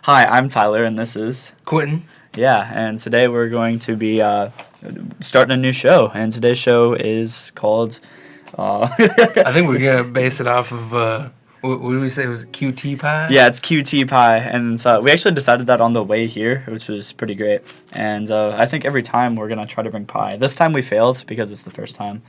Hi, I'm Tyler, and this is... Quintin. Yeah, and today we're going to be starting a new show, and today's show is called... I think we're going to base it off of, what did we say, was it QT pie? Yeah, it's QT pie, and we actually decided that on the way here, which was pretty great, and I think every time we're going to try to bring pie. This time we failed because it's the first time.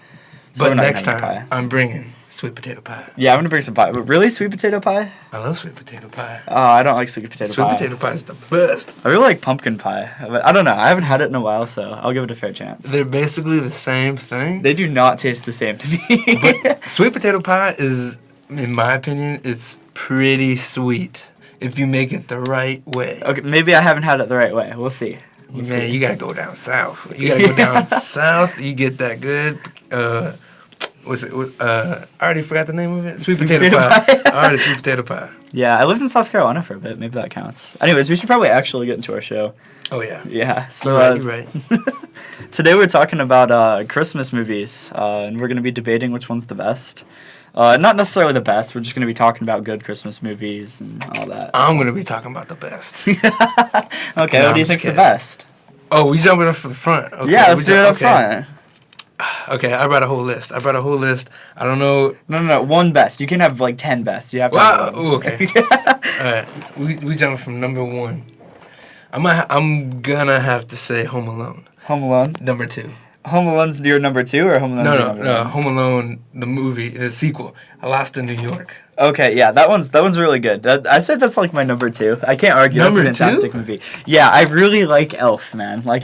So but next time, I'm bringing sweet potato pie. Yeah, I'm going to bring some pie. But really, sweet potato pie? I love sweet potato pie. Oh, I don't like sweet potato pie. Sweet potato pie is the best. I really like pumpkin pie, but I don't know. I haven't had it in a while, so I'll give it a fair chance. They're basically the same thing. They do not taste the same to me. But sweet potato pie is, in my opinion, it's pretty sweet if you make it the right way. Okay, maybe I haven't had it the right way. We'll see. Man, you gotta go down south. You gotta go down south. You get that good. What's it? I already forgot the name of it. Sweet potato pie. Alright, sweet potato pie. Yeah, I lived in South Carolina for a bit. Maybe that counts. Anyways, we should probably actually get into our show. Oh yeah. Yeah. So you're right. Today we're talking about Christmas movies, and we're gonna be debating which one's the best. Not necessarily the best. We're just gonna be talking about good Christmas movies and all that. I'm gonna be talking about the best. Okay, what do you think's the best? Oh, we jumping up for the front. Okay, yeah, let's do it up front. Okay, I brought a whole list. I don't know. No. One best. You can have like 10 best. You have to. Wow. Okay. All right. We jump from number one. I'm gonna have to say Home Alone. Home Alone. Number two. Home Alone's your number two, or Home Alone? No. Home Alone, the movie, the sequel, Lost in New York. Okay, yeah, that one's really good. I'd say that's like my number two. I can't argue. Number That's a fantastic two? movie. Yeah, I really like Elf, man. Like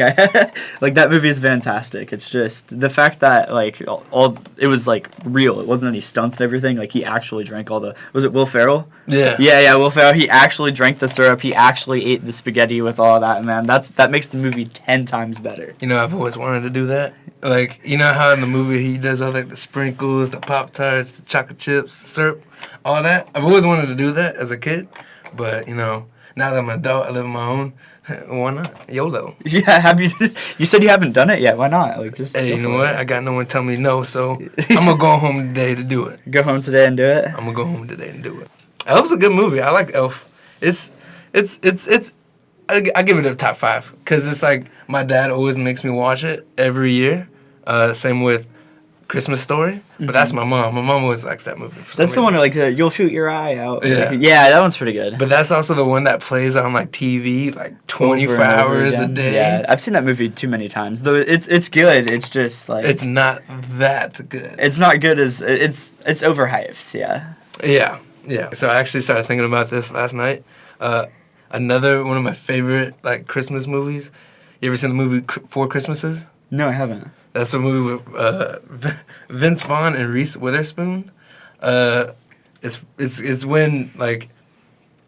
like that movie is fantastic. It's just the fact that like all it was like real. It wasn't any stunts and everything. Like he actually drank all the. Was it Will Ferrell? Yeah. Yeah, Will Ferrell. He actually drank the syrup. He actually ate the spaghetti with all that. Man, that makes the movie 10 times better. You know, I've always wanted to do that. Like, you know how in the movie he does all like the sprinkles, the Pop-Tarts, the chocolate chips, the syrup, all that? I've always wanted to do that as a kid. But, you know, now that I'm an adult, I live on my own. Why not? YOLO. Yeah, have you? You said you haven't done it yet. Why not? Like, just. Hey, you know what? I got no one tell me no, so I'm gonna go home today to do it. Go home today and do it. I'm gonna go home today and do it. Elf's a good movie. I like Elf. I give it a top 5 because it's like my dad always makes me watch it every year. Same with Christmas Story, but that's my mom. My mom always likes that movie. That's the one where, like, you'll shoot your eye out. Yeah. Yeah, that one's pretty good. But that's also the one that plays on, like, TV, like, 24 hours a day. Yeah, I've seen that movie too many times. Though it's good. It's just, like... It's not that good. It's not good as... It's overhyped, yeah. Yeah. So I actually started thinking about this last night. Another one of my favorite, like, Christmas movies. You ever seen the movie Four Christmases? No, I haven't. That's a movie with Vince Vaughn and Reese Witherspoon. It's when like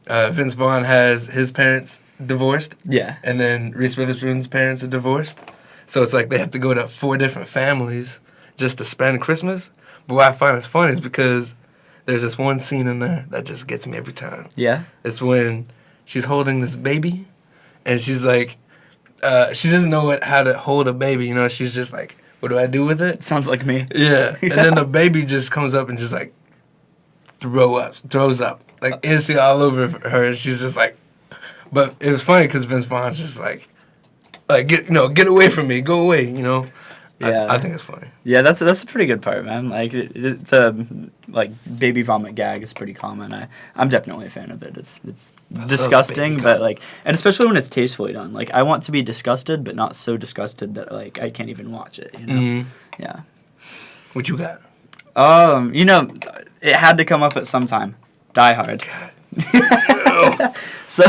Vince Vaughn has his parents divorced. Yeah. And then Reese Witherspoon's parents are divorced. So it's like they have to go to 4 different families just to spend Christmas. But what I find is funny is because there's this one scene in there that just gets me every time. Yeah. It's when she's holding this baby, and she's like. She doesn't know how to hold a baby, you know. She's just like, what do I do with it? Sounds like me. Yeah. And then the baby just comes up and just like throws up. Like instantly all over her. And she's just like, but it was funny because Vince Vaughn's just like get away from me. Go away, you know. Yeah. I think it's funny. Yeah, that's a pretty good part, man. Like the baby vomit gag is pretty common. I'm definitely a fan of it. It's disgusting, but like, and especially when it's tastefully done. Like I want to be disgusted, but not so disgusted that like I can't even watch it. You know? Mm-hmm. Yeah. What you got? You know, it had to come up at some time. Die Hard. God. So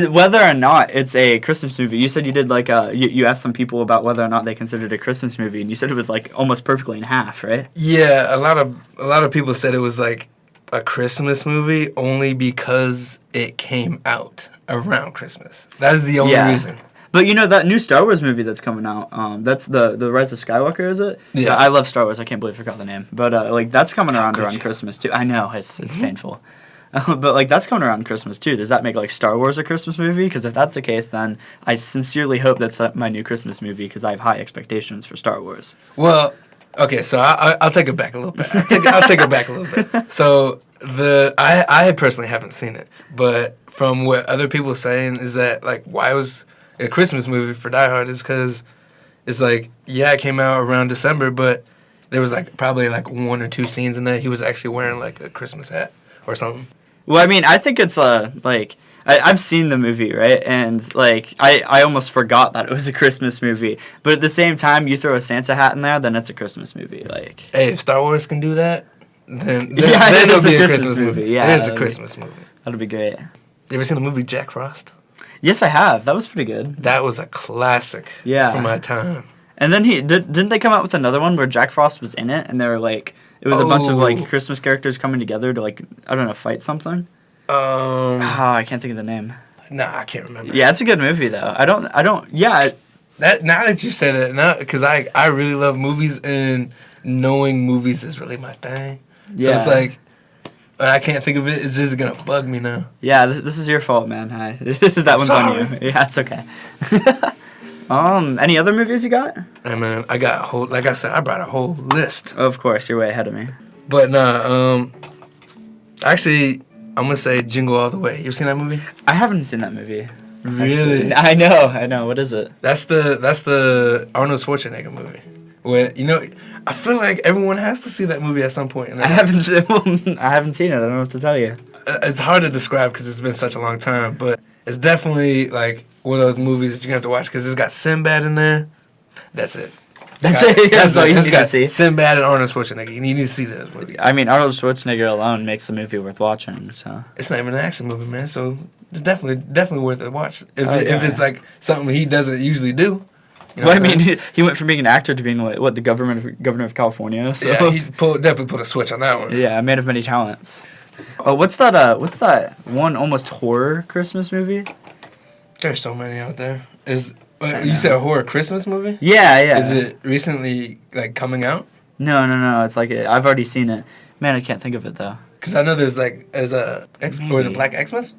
whether or not it's a Christmas movie, you said you did like you asked some people about whether or not they considered it a Christmas movie, and you said it was like almost perfectly in half, right? Yeah, a lot of people said it was like a Christmas movie only because it came out around Christmas. That is the only reason. But you know that new Star Wars movie that's coming out, that's the Rise of Skywalker, is it? Yeah. I love Star Wars. I can't believe I forgot the name. But like that's coming around Christmas too. I know it's painful. But, like, that's coming around Christmas, too. Does that make, like, Star Wars a Christmas movie? Because if that's the case, then I sincerely hope that's my new Christmas movie because I have high expectations for Star Wars. Well, Okay, so I'll take it back a little bit. I'll take it back a little bit. So I personally haven't seen it, but from what other people are saying is that like why it was a Christmas movie for Die Hard is because it's like it came out around December, but there was like probably like 1 or 2 scenes in there he was actually wearing like a Christmas hat or something. Well, I mean, I think it's like I've seen the movie, right? And like I almost forgot that it was a Christmas movie. But at the same time, you throw a Santa hat in there, then it's a Christmas movie. Like, hey, if Star Wars can do that, then it's it'll be a Christmas movie. Yeah, it is a Christmas movie. That'll be great. You ever seen the movie Jack Frost? Yes, I have. That was pretty good. That was a classic. Yeah. For my time. And then didn't they come out with another one where Jack Frost was in it, and they were like it was a bunch of like Christmas characters coming together to like I don't know fight something. I can't think of the name. Nah, I can't remember. Yeah, it's a good movie though. I don't. Yeah. That now that you say that, now because I really love movies and knowing movies is really my thing. Yeah. So it's like when I can't think of it, it's just gonna bug me now. Yeah, this is your fault, man. That one's on you. Yeah, it's okay. Any other movies you got? Hey man, I got a whole. Like I said, I brought a whole list. Of course, you're way ahead of me. But nah, actually, I'm gonna say Jingle All the Way. You ever seen that movie? I haven't seen that movie. Really? Actually, I know. What is it? That's the Arnold Schwarzenegger movie. Where I feel like everyone has to see that movie at some point. I haven't seen it. I don't know what to tell you. It's hard to describe because it's been such a long time, but it's definitely like one of those movies that you're gonna have to watch because it's got Sinbad in there. That's it. That's all you need to see. Sinbad and Arnold Schwarzenegger. You need to see those movies. I mean, Arnold Schwarzenegger alone makes the movie worth watching. So it's not even an action movie, man. So it's definitely worth a watch. If it's like something he doesn't usually do. Well, I mean, he went from being an actor to being the governor of California. So. Yeah, he definitely put a switch on that one. Yeah, a man of many talents. Oh, what's that one almost horror Christmas movie? There's so many out there. You said a horror Christmas movie? Yeah. Is it recently like coming out? No. It's like I've already seen it. Man, I can't think of it though. Because I know there's or is it Black Xmas?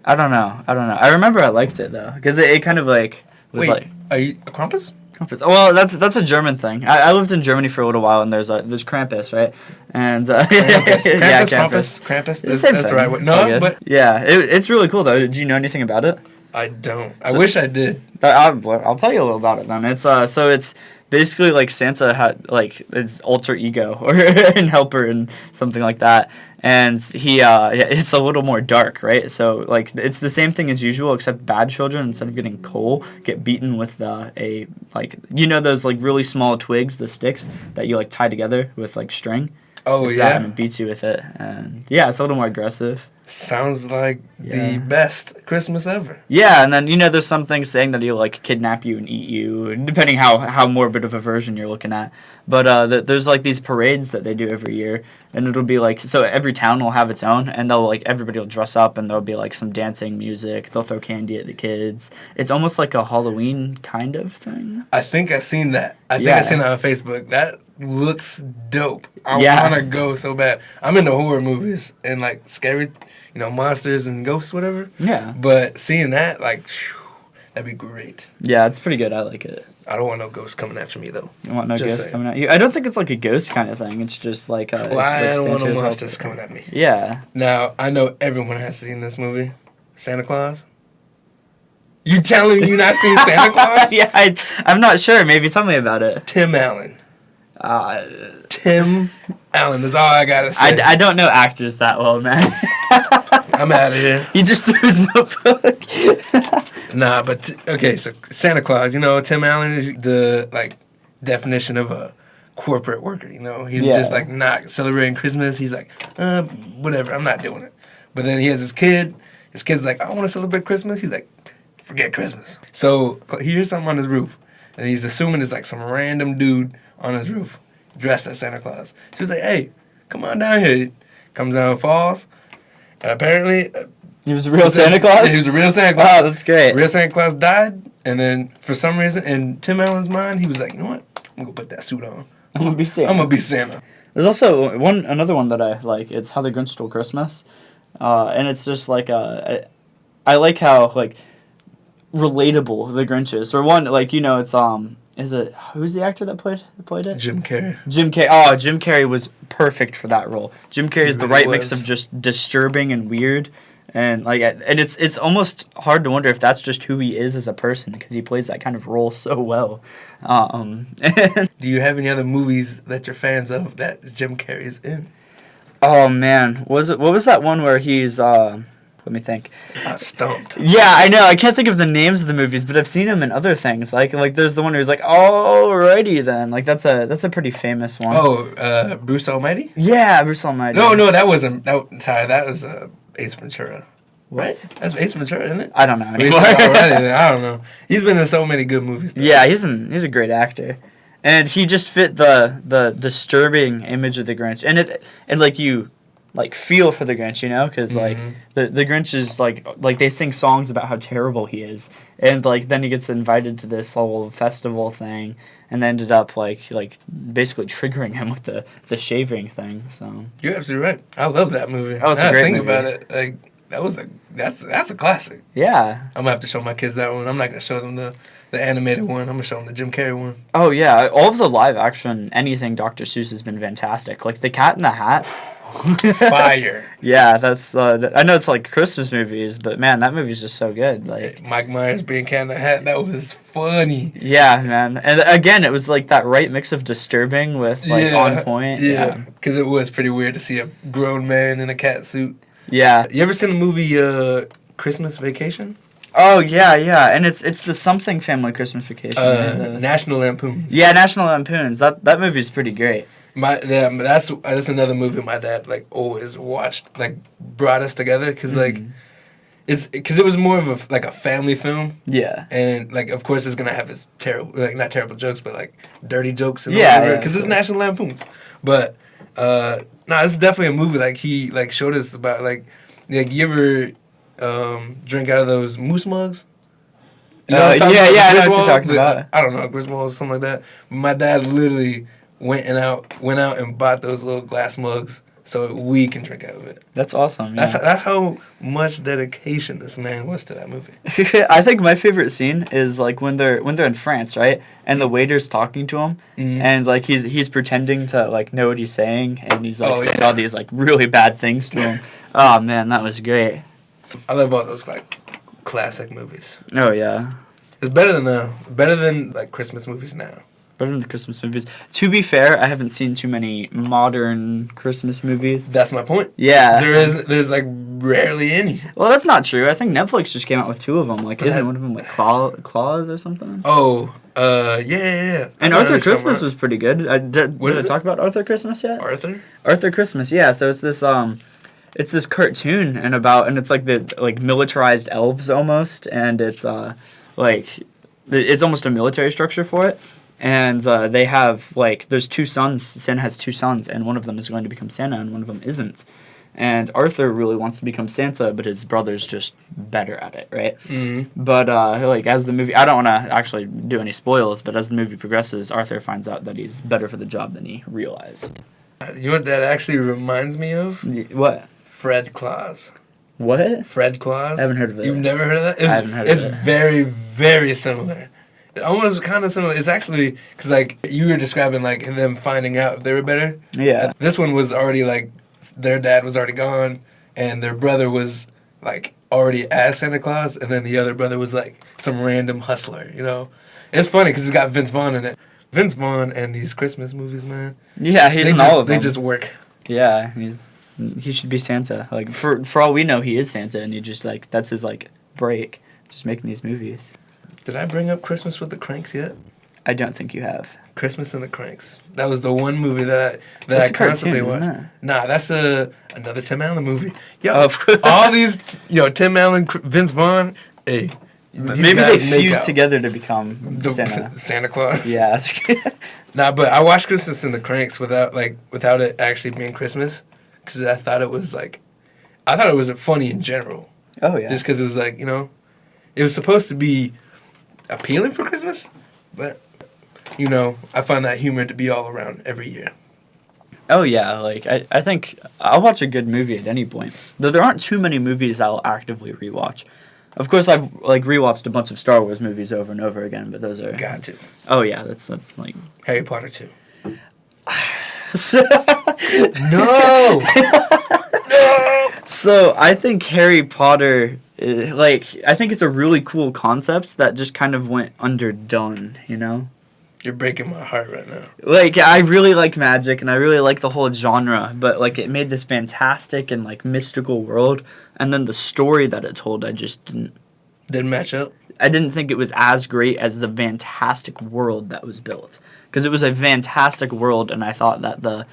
I don't know. I remember I liked it though because it kind of like was like. Are you a Krampus? Krampus. Well, that's a German thing. I lived in Germany for a little while, and there's Krampus, right? And Krampus. The same that's thing. the right way. No, but yeah, it's really cool though. Do you know anything about it? I don't. I wish I did. I'll tell you a little about it then. It's basically like Santa had like his alter ego or an helper and something like that, and he it's a little more dark, right? So like it's the same thing as usual except bad children instead of getting coal get beaten with a like those like really small twigs, the sticks that you like tie together with like string. Oh yeah, and it beats you with it, and yeah, it's a little more aggressive. Sounds like the best Christmas ever. Yeah, and then there's some things saying that he'll like kidnap you and eat you, depending how morbid of a version you're looking at. But there's like these parades that they do every year, and it'll be like so every town will have its own, and they'll like everybody will dress up, and there'll be like some dancing music. They'll throw candy at the kids. It's almost like a Halloween kind of thing. I think I've seen that. I think I've seen it on Facebook. That looks dope. I want to go so bad. I'm into horror movies and like scary, monsters and ghosts, whatever. Yeah. But seeing that, like, that'd be great. Yeah, it's pretty good. I like it. I don't want no ghosts coming after me, though. You want no ghosts coming at you? I don't think it's like a ghost kind of thing. It's just like I don't want no monsters coming at me. Yeah. Now, I know everyone has seen this movie. Santa Claus? You telling me you not seen Santa Claus? Yeah, I'm not sure. Maybe tell me about it. Tim Allen. Tim Allen is all I gotta say. I don't know actors that well, man. I'm out of here. He just threw his notebook. Nah, but okay, so Santa Claus, Tim Allen is the like definition of a corporate worker, He's just like not celebrating Christmas. He's like, whatever, I'm not doing it. But then he has his kid. His kid's like, I want to celebrate Christmas. He's like, forget Christmas. So he hears something on his roof, and he's assuming it's like some random dude on his roof dressed as Santa Claus. So he's like, hey, come on down here. Comes down, falls, and apparently he was a real Santa Claus? He was a real Santa Claus. Wow, that's great. Real Santa Claus died, and then for some reason, in Tim Allen's mind, he was like, you know what? I'm going to put that suit on. I'm going to be Santa. There's also another one that I like. It's How the Grinch Stole Christmas. And it's just like, I like how, like, relatable the Grinch is. Or one, like, it's Is it who's the actor that played it? Jim Carrey. Jim Carrey. Oh, Jim Carrey was perfect for that role. Jim Carrey is the really right mix of was. just disturbing and weird, and it's almost hard to wonder if that's just who he is as a person because he plays that kind of role so well. Do you have any other movies that you're fans of that Jim Carrey's in? Oh man, what was that one where he's let me think. Stumped. Yeah, I know. I can't think of the names of the movies, but I've seen him in other things. Like there's the one who's like, alrighty then. Like that's a pretty famous one. Oh, Bruce Almighty? Yeah, Bruce Almighty. No, that wasn't. Sorry, that was Ace Ventura. What? Right? That's Ace Ventura, isn't it? I don't know We anymore. said already, then. I don't know. He's been in so many good movies. Though. Yeah, he's a great actor, and he just fit the disturbing image of the Grinch, and like you. Like feel for the Grinch, you know, because like the Grinch is like they sing songs about how terrible he is, and like then he gets invited to this whole festival thing, and ended up like basically triggering him with the shaving thing. So You're absolutely right. I love that movie. That was a Now great think movie. about it, like that's a classic. yeah, I'm gonna have to show my kids that one. I'm not gonna show them the animated one. I'm gonna show them the Jim Carrey one. oh yeah, all of the live action anything Dr. Seuss has been fantastic. Like the Cat in the Hat. Fire. Yeah, that's I know it's like Christmas movies, but man, that movie's just so good. Like Mike Myers being Cat in the Hat, that was funny. yeah, man. And again, it was like that right mix of disturbing with like on point. Yeah, because it was pretty weird to see a grown man in a cat suit. Yeah. You ever seen the movie Christmas Vacation? Oh yeah, and it's the Something Family Christmas Vacation. right? National Lampoons. Yeah, National Lampoons. That movie's pretty great. That's another movie my dad like always watched, like brought us together because like it's because it was more of a family film. Yeah. And like of course it's gonna have its terrible, like not terrible jokes but like dirty jokes and Yeah, because it's National Lampoons. But this is definitely a movie like he like showed us about like you ever drink out of those moose mugs. You know what I'm talking about? I know what Griswold? you're talking about. I don't know, Griswold or something like that. My dad literally went out and bought those little glass mugs so we can drink out of it. That's awesome. Yeah. That's how much dedication this man was to that movie. I think my favorite scene is like when they're in France, right? And the waiter's talking to him, and like he's pretending to like know what he's saying, and he's like saying all these like really bad things to him. Oh man, that was great. I love all those like classic movies. Oh yeah. It's better than like Christmas movies now. Better than the Christmas movies. To be fair, I haven't seen too many modern Christmas movies. That's my point. Yeah. There's like rarely any. Well, that's not true. I think Netflix just came out with 2 of them. Like, isn't one of them like Claws or something? Oh, yeah. And Arthur Christmas was pretty good. Did I it? talk about Arthur Christmas yet? Arthur Christmas, yeah. So it's this cartoon and it's like the like militarized elves almost, and it's it's almost a military structure for it. And they have, like, there's 2 sons. Santa has 2 sons, and one of them is going to become Santa, and one of them isn't. And Arthur really wants to become Santa, but his brother's just better at it, right? Mm-hmm. But, like, as the movie... I don't want to actually do any spoils, but as the movie progresses, Arthur finds out that he's better for the job than he realized. You know what that actually reminds me of? What? Fred Claus. What? Fred Claus? I haven't heard of it. You've never heard of that? I haven't heard of it. It's very, very similar. Almost kind of similar. It's actually because like you were describing like them finding out if they were better. Yeah. This one was already like their dad was already gone, and their brother was like already as Santa Claus, and then the other brother was like some random hustler. You know, it's funny because it's got Vince Vaughn in it. Vince Vaughn and these Christmas movies, man. Yeah, he's in all of them. They just work. Yeah, he should be Santa. Like for all we know, he is Santa, and he just like that's his like break, just making these movies. Did I bring up Christmas with the Cranks yet? I don't think you have. Christmas and the Cranks. That was the one movie that That's I constantly cartoon, watched. isn't it? Nah, that's another Tim Allen movie. Yo, all these, Tim Allen, Vince Vaughn. Hey, maybe they fused together to become Santa Claus. Yeah, that's good. Nah, but I watched Christmas and the Cranks without it actually being Christmas, because I thought it was funny in general. Oh yeah. Just because it was like it was supposed to be appealing for Christmas, but I find that humor to be all around every year. Oh yeah, like I think I'll watch a good movie at any point. Though there aren't too many movies I'll actively rewatch. Of course, I've like rewatched a bunch of Star Wars movies over and over again, but those are. Got to. Oh yeah, that's like. Harry Potter too. No. No. So I think Harry Potter, I think it's a really cool concept that just kind of went underdone. You know. You're breaking my heart right now. Like, I really like magic, and I really like the whole genre, but, like, it made this fantastic and, like, mystical world, and then the story that it told, I just didn't... Didn't match up? I didn't think it was as great as the fantastic world that was built. Because it was a fantastic world, and I thought that the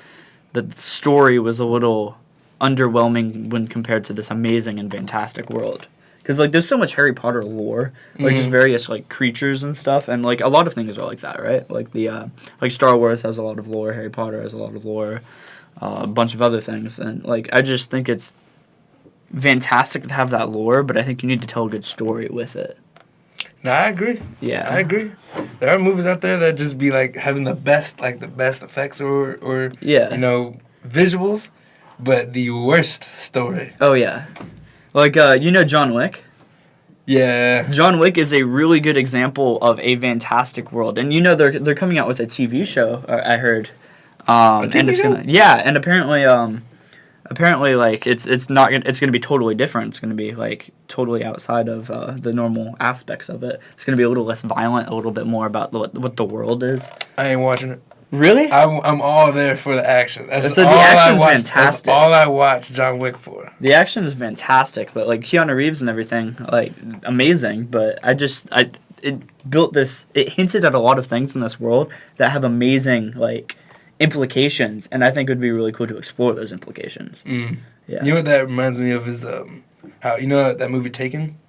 story was a little underwhelming when compared to this amazing and fantastic world. Because, like, there's so much Harry Potter lore, like, just various, like, creatures and stuff, and, like, a lot of things are like that, right? Like, like, Star Wars has a lot of lore, Harry Potter has a lot of lore, a bunch of other things, and, like, I just think it's fantastic to have that lore, but I think you need to tell a good story with it. No, I agree. Yeah. I agree. There are movies out there that just be, like, having the best effects or yeah. you know, visuals, but the worst story. Oh, yeah. Like, you know John Wick? Yeah. John Wick is a really good example of a fantastic world. And, you know, they're coming out with a TV show, I heard. A TV and it's show? gonna, yeah, and apparently, like, it's gonna be totally different. It's gonna be, like, totally outside of the normal aspects of it. It's gonna be a little less violent, a little bit more about what the world is. I ain't watching it. Really? I'm all there for the action. So the action's fantastic. That's all I watch John Wick for. The action is fantastic, but like Keanu Reeves and everything, like amazing. But it built this. It hinted at a lot of things in this world that have amazing like implications, and I think it would be really cool to explore those implications. Mm. Yeah. You know what that reminds me of is how you know that movie Taken.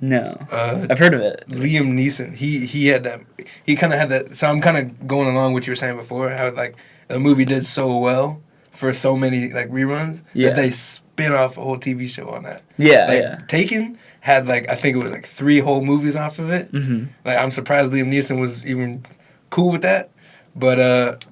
No, I've heard of it. Liam Neeson, he had that. He kind of had that. So I'm kind of going along with what you were saying before. How like the movie did so well for so many like reruns that they spin off a whole TV show on that. Yeah, like, yeah. Taken had like I think it was like 3 whole movies off of it. Mm-hmm. Like I'm surprised Liam Neeson was even cool with that, but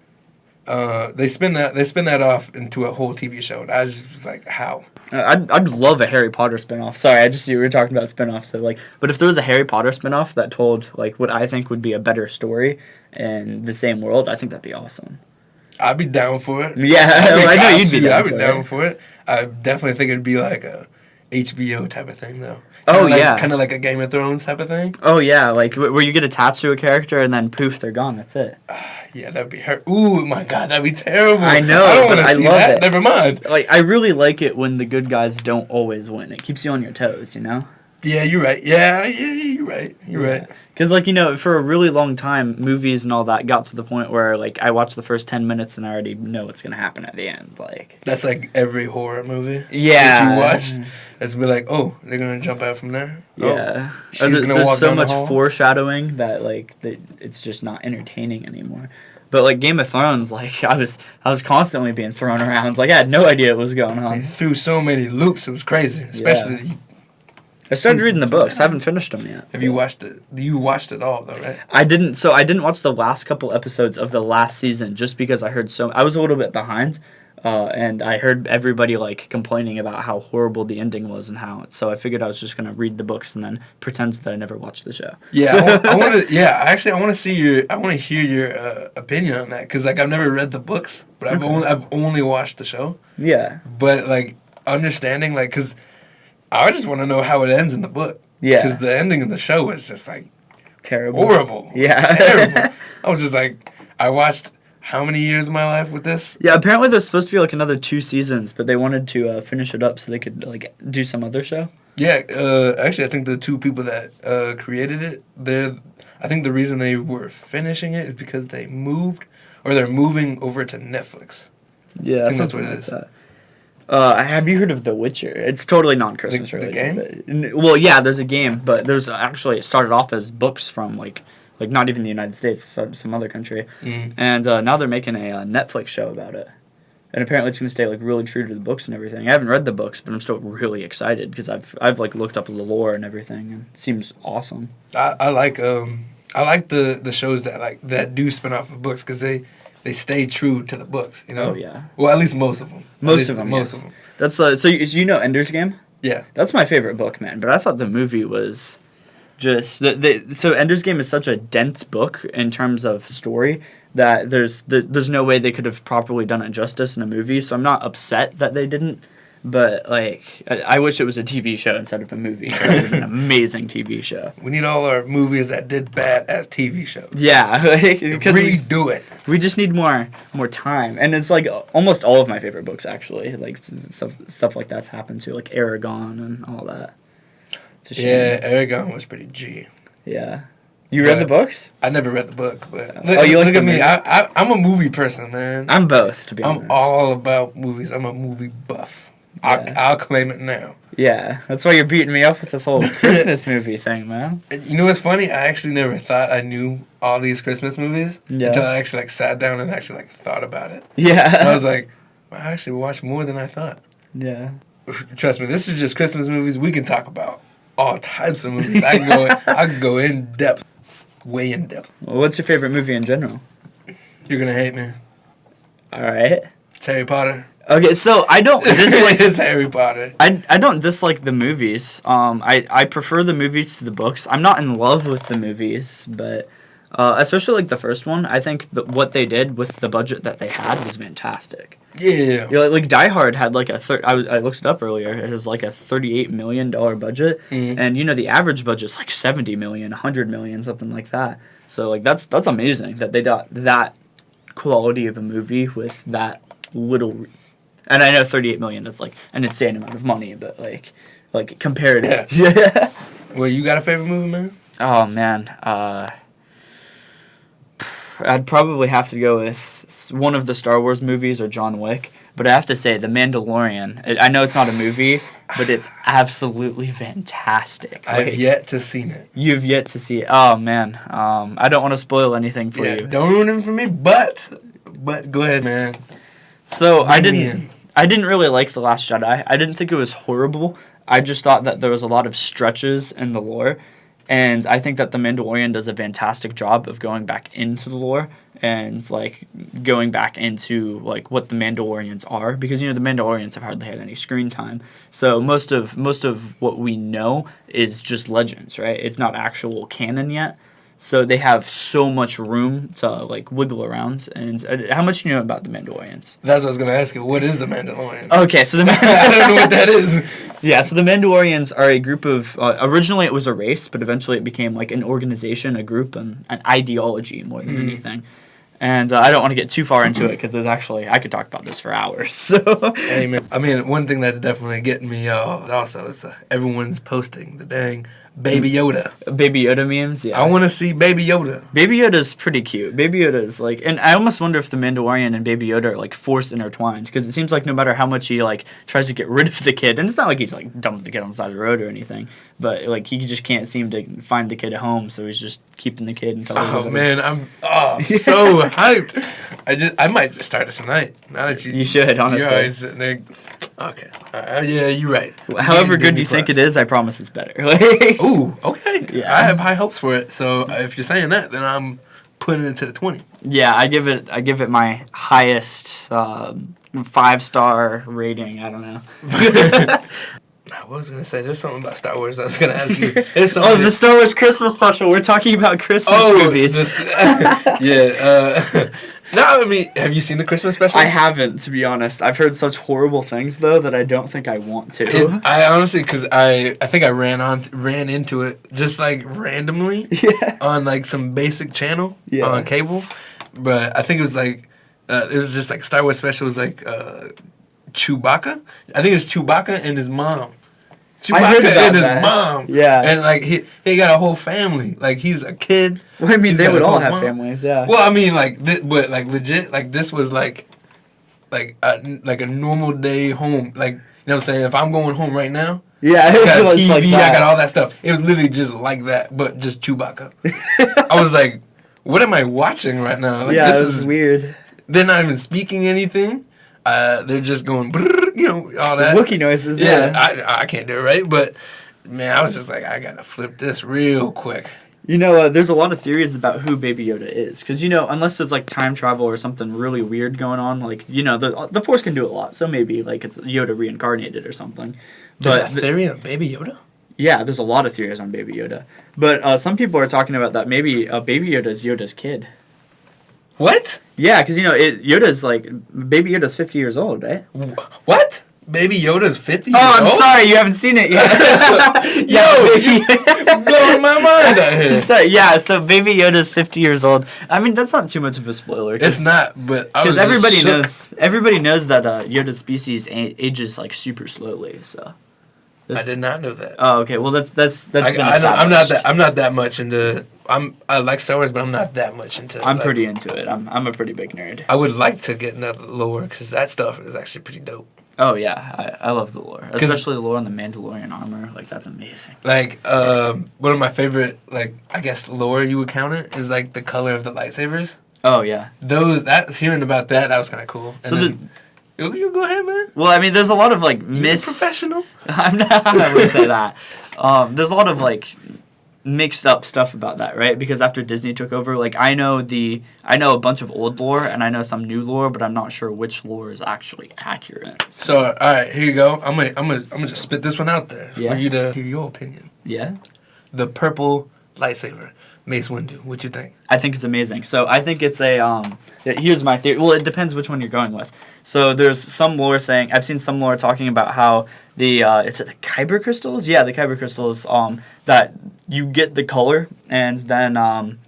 they spin that off into a whole TV show, and I just was like, how? I'd love a Harry Potter spinoff. Sorry, you were talking about spinoffs, so like, but if there was a Harry Potter spinoff that told like what I think would be a better story in the same world, I think that'd be awesome. I'd be down for it. Yeah, I know you'd be down. I'd be down for it. I definitely think it'd be like a HBO type of thing, though. Kind of like a Game of Thrones type of thing. Oh yeah, like where you get attached to a character and then poof, they're gone. That's it. Yeah, that'd be hurt. Ooh, my God, that'd be terrible. I know, I don't but want to see love that. it. Never mind. Like I really like it when the good guys don't always win. It keeps you on your toes, you know. Yeah, you're right. Yeah, you're right. You're right. Because, like, you know, for a really long time, movies and all that got to the point where, like, I watch the first 10 minutes and I already know what's going to happen at the end. Like, that's like every horror movie. Yeah. That you watched. It's be like, oh, they're going to jump out from there? Yeah. Oh, she's going to walk there's so down the much hall? foreshadowing that, like, it's just not entertaining anymore. But, like, Game of Thrones, like, I was constantly being thrown around. Like, I had no idea what was going on. They threw so many loops. It was crazy. Especially I started reading the books. I haven't finished them yet. Have you watched it? You watched it all, though, right? I didn't. So I didn't watch the last couple episodes of the last season just because I heard I was a little bit behind, and I heard everybody like complaining about how horrible the ending was and how. So I figured I was just gonna read the books and then pretend that I never watched the show. Yeah, I want to. Yeah, actually, I want to hear your opinion on that because like I've never read the books, but I've only watched the show. Yeah. But like understanding like because. I just want to know how it ends in the book. Yeah. Because the ending of the show was just, like, terrible. Horrible. Yeah. Terrible. I was just like, I watched how many years of my life with this? Yeah, apparently there's supposed to be, like, another 2 seasons, but they wanted to finish it up so they could, like, do some other show. Yeah, actually, I think the 2 people that created it, I think the reason they were finishing it is because they're moving over to Netflix. Yeah, I think that's what like it is. That. Have you heard of The Witcher? It's totally non-Christmas related. The game? Well, yeah, there's a game, but there's actually it started off as books from like not even the United States, some other country, and now they're making a Netflix show about it, and apparently it's gonna stay like really true to the books and everything. I haven't read the books, but I'm still really excited because I've like looked up the lore and everything, and it seems awesome. I like the shows that do spin off of books because they stay true to the books, you know. Oh yeah. Well, at least most of them. Most of them. That's so you know Ender's Game? Yeah. That's my favorite book, man. But I thought the movie was just so Ender's Game is such a dense book in terms of story that there's no way they could have properly done it justice in a movie. So I'm not upset that they didn't. But like, I wish it was a TV show instead of a movie. That would have been an amazing TV show. We need all our movies that did bad as TV shows. Yeah, because redo it. We just need more time, and it's like almost all of my favorite books actually. Like stuff like that's happened to, like Aragon and all that. It's a shame. Yeah, Aragon was pretty G. Yeah, you read the books? I never read the book, but look at me. I'm a movie person, man. I'm both, to be honest. I'm all about movies. I'm a movie buff. Yeah. I'll claim it now. Yeah, that's why you're beating me up with this whole Christmas movie thing, man. You know what's funny? I actually never thought I knew all these Christmas movies until I actually sat down and actually thought about it. Yeah. And I was like, I actually watched more than I thought. Yeah. Trust me, this is just Christmas movies. We can talk about all types of movies. I can go in depth, way in depth. Well, what's your favorite movie in general? You're gonna hate me. All right. It's Harry Potter. Okay, so I don't dislike it's Harry Potter. I don't dislike the movies. I prefer the movies to the books. I'm not in love with the movies, but especially like the first one, I think what they did with the budget that they had was fantastic. Yeah. You know, like Die Hard had like I looked it up earlier. It was like a $38 million budget, and you know the average budget's like 70 million, 100 million, something like that. So like that's amazing that they got that quality of a movie with that little. And I know 38 million, that's like an insane amount of money, but like compared to... Yeah. Well, you got a favorite movie, man? Oh, man. I'd probably have to go with one of the Star Wars movies or John Wick, but I have to say The Mandalorian. I know it's not a movie, but it's absolutely fantastic. I've yet to see it. You've yet to see it. Oh, man. I don't want to spoil anything for you. Don't ruin it for me, but go ahead, man. So I didn't really like The Last Jedi. I didn't think it was horrible. I just thought that there was a lot of stretches in the lore. And I think that The Mandalorian does a fantastic job of going back into the lore and like going back into like what the Mandalorians are, because you know the Mandalorians have hardly had any screen time. So most of what we know is just legends, right? It's not actual canon yet. So they have so much room to like wiggle around. And how much do you know about the Mandalorians? That's what I was gonna ask you. What is the Mandalorian? Okay, so I don't know what that is. Yeah, so the Mandalorians are a group of originally it was a race, but eventually it became like an organization, a group, and an ideology more than anything. And I don't want to get too far into it because there's actually I could talk about this for hours. So Amen. I mean, one thing that's definitely getting me also is everyone's posting the dang Baby Yoda. Baby Yoda memes, yeah. I want to see Baby Yoda. Baby Yoda's pretty cute. Baby Yoda's like, and I almost wonder if the Mandalorian and Baby Yoda are like force intertwined, because it seems like no matter how much he like tries to get rid of the kid, and it's not like he's like dumping the kid on the side of the road or anything, but like he just can't seem to find the kid at home, so he's just keeping the kid until. Oh man, I'm so hyped. I might just start it tonight. Now that you should, honestly. You're always sitting there. Okay. Yeah, you're right. However good you think it is, I promise it's better. Ooh, okay. Yeah. I have high hopes for it. So if you're saying that, then I'm putting it to the 20. Yeah, I give it my highest 5-star rating. I don't know. I was going to say, there's something about Star Wars I was going to ask you. The Star Wars Christmas special. We're talking about Christmas movies. Yeah. No, I mean, have you seen the Christmas special? I haven't, to be honest. I've heard such horrible things, though, that I don't think I want to. I honestly, because I think I ran into it just like randomly on like some basic channel on cable. But I think it was like, it was just like Star Wars special was like Chewbacca. I think it's Chewbacca and his mom. Chewbacca and his mom. Yeah. And like he got a whole family. Like he's a kid. Well, I mean, they would all have families, yeah. Well, I mean, like, but like legit, like this was like a normal day home. Like, you know what I'm saying? If I'm going home right now, I got a TV, like I got all that stuff. It was literally just like that, but just Chewbacca. I was like, what am I watching right now? Like, this is weird. They're not even speaking anything. They're just going, you know, all that. Wookiee noises, yeah. I can't do it right, but man, I was just like, I gotta flip this real quick. There's a lot of theories about who Baby Yoda is. Because, unless there's, like, time travel or something really weird going on, like, the Force can do a lot. So maybe, like, it's Yoda reincarnated or something. There's a theory on Baby Yoda? Yeah, there's a lot of theories on Baby Yoda. But some people are talking about that maybe Baby Yoda is Yoda's kid. What? Yeah, because, Yoda's, like, Baby Yoda's 50 years old, eh? What? Baby Yoda's 50 years old? Oh, I'm old? sorry, you haven't seen it yet. You're blowing my mind out here. So Baby Yoda's 50 years old. I mean, that's not too much of a spoiler. It's not, but I was because everybody shook. Everybody knows that Yoda's species ages, like, super slowly, so... I did not know that. Oh, okay. Well, that's been established. I'm not that much into. I like Star Wars, but I'm not that much into. I'm pretty into it. I'm a pretty big nerd. I would like to get into the lore because that stuff is actually pretty dope. Oh yeah, I love the lore, especially the lore on the Mandalorian armor. Like that's amazing. Like one of my favorite, like I guess lore you would count it is like the color of the lightsabers. Oh yeah. Hearing about that was kind of cool. So you go ahead, man. Well, I mean, there's a lot of like professional. I'm not. I wouldn't say that. There's a lot of like mixed up stuff about that, right? Because after Disney took over, like I know a bunch of old lore and I know some new lore, but I'm not sure which lore is actually accurate. So all right, here you go. I'm gonna just spit this one out there for you to hear your opinion. Yeah. The purple lightsaber. Mace Windu. What you think? I think it's amazing. So I think it's a here's my theory. Well, it depends which one you're going with. So there's some lore saying I've seen some lore talking about how the is it the Kyber crystals? Yeah, the Kyber crystals. That you get the color and then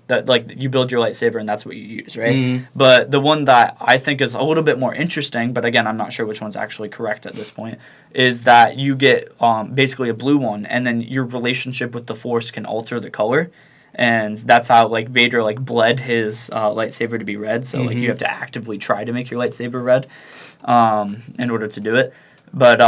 that like you build your lightsaber and that's what you use, right? Mm-hmm. But the one that I think is a little bit more interesting, but again I'm not sure which one's actually correct at this point, is that you get basically a blue one and then your relationship with the Force can alter the color. And that's how like Vader like bled his lightsaber to be red. So like you have to actively try to make your lightsaber red in order to do it. But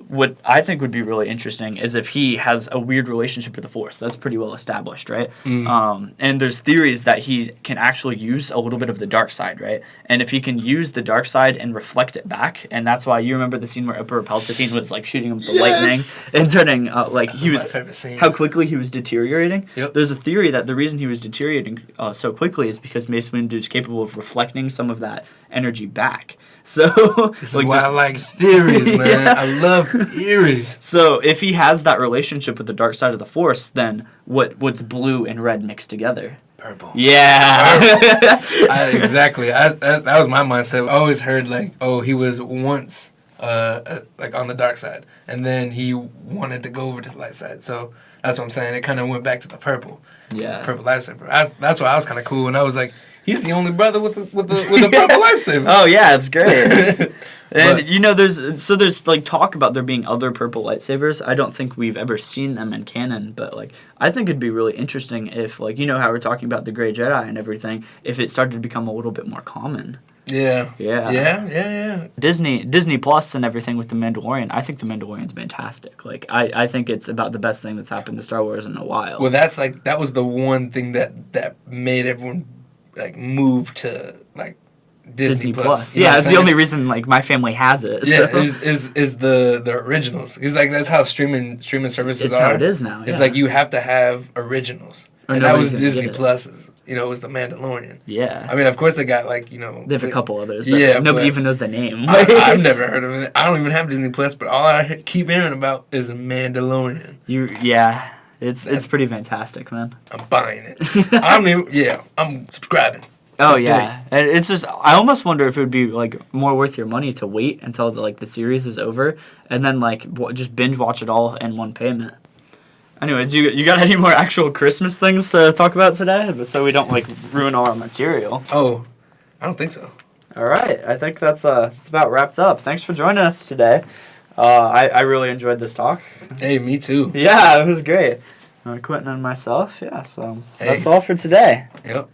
what I think would be really interesting is if he has a weird relationship with the Force. That's pretty well established, right? And there's theories that he can actually use a little bit of the dark side, right? And if he can use the dark side and reflect it back, and that's why you remember the scene where Emperor Palpatine was like shooting him with the lightning and turning like he was how quickly he was deteriorating. Yep. There's a theory that the reason he was deteriorating so quickly is because Mace Windu is capable of reflecting some of that energy back. So this is why I like theories, man. I love theories. So if he has that relationship with the dark side of the Force, then what's blue and red mixed together? Purple. Yeah. Purple. Exactly. That was my mindset. I always heard like, oh, he was once like on the dark side, and then he wanted to go over to the light side. So that's what I'm saying. It kind of went back to the purple. Yeah. Purple lightsaber. That's why I was kind of cool, and I was like. He's the only brother with a purple lightsaber. Oh yeah, it's great. And there's like talk about there being other purple lightsabers. I don't think we've ever seen them in canon, but like I think it'd be really interesting if like how we're talking about the Grey Jedi and everything, if it started to become a little bit more common. Yeah. Disney Plus and everything with the Mandalorian. I think the Mandalorian's fantastic. Like I think it's about the best thing that's happened to Star Wars in a while. Well, that was the one thing that made everyone like move to like Disney Plus. Yeah, it's the only reason like my family has it. Yeah, so. is the originals. It's like that's how streaming services it's are. How it is now. Yeah. It's like you have to have originals, and that was Disney Plus's. It was the Mandalorian. Yeah. I mean, of course they got like They have a couple others. But nobody even knows the name. I've never heard of it. I don't even have Disney Plus, but all I keep hearing about is Mandalorian. It's pretty fantastic, man. I'm buying it. I'm subscribing. Oh yeah, and it's just I almost wonder if it would be like more worth your money to wait until the series is over and then like just binge watch it all in one payment. Anyways, you got any more actual Christmas things to talk about today, so we don't like ruin all our material? Oh, I don't think so. All right, I think that's about wrapped up. Thanks for joining us today. I really enjoyed this talk. Hey, me too. Yeah, it was great. Quintin and myself, yeah, so that's all for today. Yep.